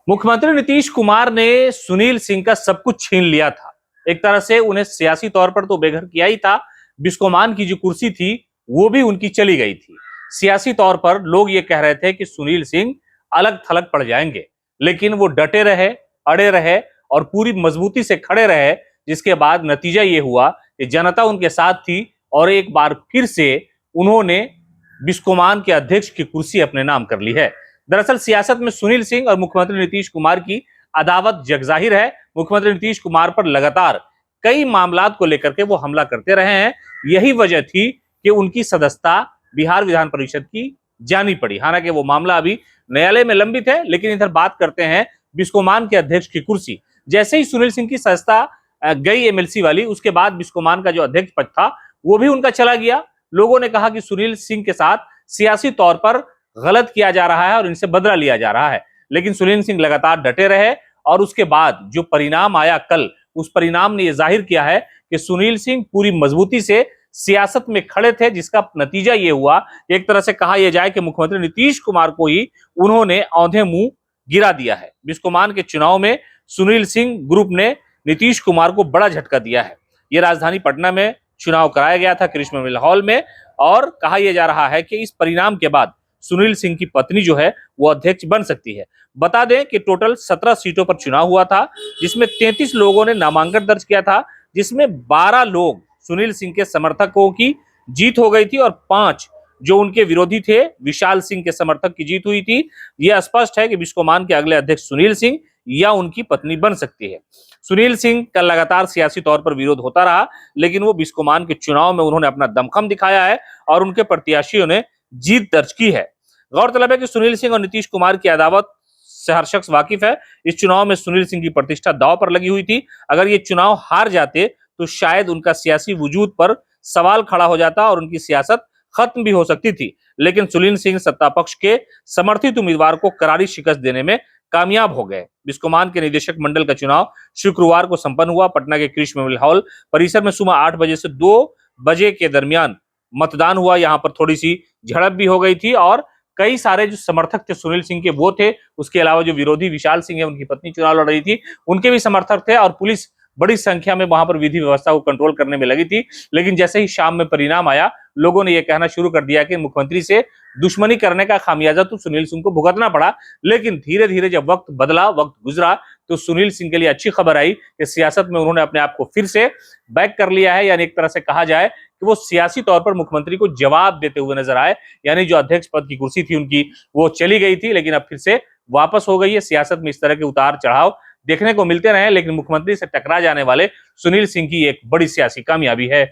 मुख्यमंत्री नीतीश कुमार ने सुनील सिंह का सब कुछ छीन लिया था। एक तरह से उन्हें सियासी तौर पर तो बेघर किया ही था। बिस्कोमान की जो कुर्सी थी वो भी उनकी चली गई थी। सियासी तौर पर लोग ये कह रहे थे कि सुनील सिंह अलग थलग पड़ जाएंगे, लेकिन वो डटे रहे, अड़े रहे और पूरी मजबूती से खड़े रहे, जिसके बाद नतीजा ये हुआ कि जनता उनके साथ थी और एक बार फिर से उन्होंने बिस्कोमान के अध्यक्ष की कुर्सी अपने नाम कर ली है। दरअसल सियासत में सुनील सिंह और मुख्यमंत्री नीतीश कुमार की अदावत जगजाहिर है। मुख्यमंत्री नीतीश कुमार पर लगातार कई मामलात को लेकर के वो हमला करते रहे हैं। यही वजह थी कि उनकी सदस्यता बिहार विधान परिषद की जानी पड़ी। हालांकि वो मामला अभी न्यायालय में लंबित है, लेकिन इधर बात करते हैं बिस्कोमान के अध्यक्ष की कुर्सी। जैसे ही सुनील सिंह की सदस्यता गई एमएलसी वाली, उसके बाद बिस्कोमान का जो अध्यक्ष पद था वो भी उनका चला गया। लोगों ने कहा कि सुनील सिंह के साथ सियासी तौर पर गलत किया जा रहा है और इनसे बदला लिया जा रहा है, लेकिन सुनील सिंह लगातार डटे रहे और उसके बाद जो परिणाम आया कल, उस परिणाम ने यह जाहिर किया है कि सुनील सिंह पूरी मजबूती से सियासत में खड़े थे, जिसका नतीजा यह हुआ, एक तरह से कहा यह जाए कि मुख्यमंत्री नीतीश कुमार को ही उन्होंने औंधे मुंह गिरा दिया है। बिस्कोमान के चुनाव में सुनील सिंह ग्रुप ने नीतीश कुमार को बड़ा झटका दिया है। यह राजधानी पटना में चुनाव कराया गया था, कृष्ण मिल हॉल में, और कहा यह जा रहा है कि इस परिणाम के बाद सुनील सिंह की पत्नी जो है वो अध्यक्ष बन सकती है। बता दें कि टोटल 17 सीटों पर चुनाव हुआ था, जिसमें 33 लोगों ने नामांकन दर्ज किया था, जिसमें 12 लोग सुनील सिंह के समर्थकों की जीत हो गई थी और 5 जो उनके विरोधी थे, विशाल सिंह के समर्थक की जीत हुई थी। यह स्पष्ट है कि बिस्कोमान के अगले अध्यक्ष सुनील सिंह या उनकी पत्नी बन सकती है। सुनील सिंह का लगातार सियासी तौर पर विरोध होता रहा, लेकिन वो बिस्कोमान के चुनाव में उन्होंने अपना दमखम दिखाया है और उनके प्रत्याशियों ने जीत दर्ज की है। गौरतलब है कि सुनील सिंह और नीतीश कुमार की अदावत से हर शख्स वाकिफ है। इस चुनाव में सुनील सिंह की प्रतिष्ठा दांव पर लगी हुई थी। अगर ये चुनाव हार जाते तो शायद उनका सियासी वजूद पर सवाल खड़ा हो जाता और उनकी सियासत खत्म भी हो सकती थी, लेकिन सुनील सिंह सत्ता पक्ष के समर्थित उम्मीदवार को करारी शिकस्त देने में कामयाब हो गए। बिस्कोमान के निदेशक मंडल का चुनाव शुक्रवार को संपन्न हुआ। पटना के कृष्ण मेमोरियल हॉल परिसर में सुबह 8 बजे से 2 बजे के दरमियान मतदान हुआ। यहाँ पर थोड़ी सी झड़प भी हो गई थी और कई सारे जो समर्थक थे सुनील सिंह के वो थे, उसके अलावा जो विरोधी विशाल सिंह है, उनकी पत्नी चुनाव लड़ रही थी, उनके भी समर्थक थे और पुलिस बड़ी संख्या में वहां पर विधि व्यवस्था को कंट्रोल करने में लगी थी। लेकिन जैसे ही शाम में परिणाम आया, लोगों ने यह कहना शुरू कर दिया कि मुख्यमंत्री से दुश्मनी करने का खामियाजा तो सुनील सिंह को भुगतना पड़ा। लेकिन धीरे धीरे जब वक्त बदला, वक्त गुजरा, तो सुनील सिंह के लिए अच्छी खबर आई कि सियासत में उन्होंने अपने आप को फिर से बैक कर लिया है। यानी एक तरह से कहा जाए कि वो सियासी तौर पर मुख्यमंत्री को जवाब देते हुए नजर आए। यानी जो अध्यक्ष पद की कुर्सी थी उनकी, वो चली गई थी, लेकिन अब फिर से वापस हो गई है। सियासत में इस तरह के उतार चढ़ाव देखने को मिलते रहे, लेकिन मुख्यमंत्री से टकरा जाने वाले सुनील सिंह की एक बड़ी सियासी कामयाबी है।